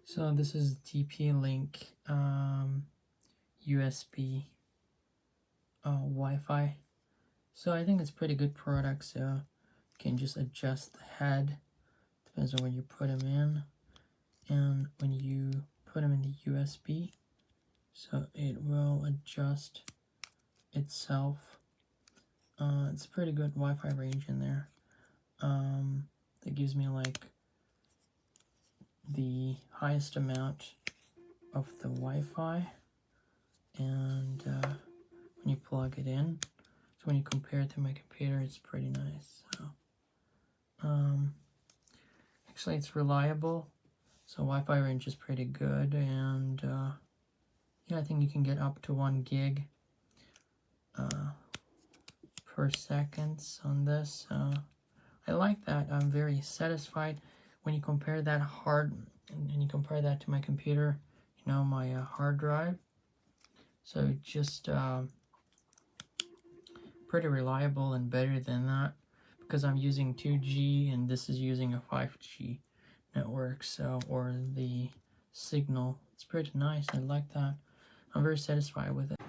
So this is TP-Link USB Wi-Fi. So I think it's pretty good product. So you can just adjust the head, depends on when you put them in, and when you put them in the USB, so it will adjust itself. It's pretty good Wi-Fi range in there. That gives me like the highest amount of the Wi-Fi, and when you plug it in, so when you compare it to my computer, it's pretty nice. So actually it's reliable, so Wi-Fi range is pretty good, and yeah, I think you can get up to 1 gig per second on this. I like that. I'm very satisfied. When you compare that and you compare that to my computer, you know, my hard drive, so just pretty reliable and better than that, because I'm using 2G and this is using a 5G network, so, or the signal. It's pretty nice. I like that. I'm very satisfied with it.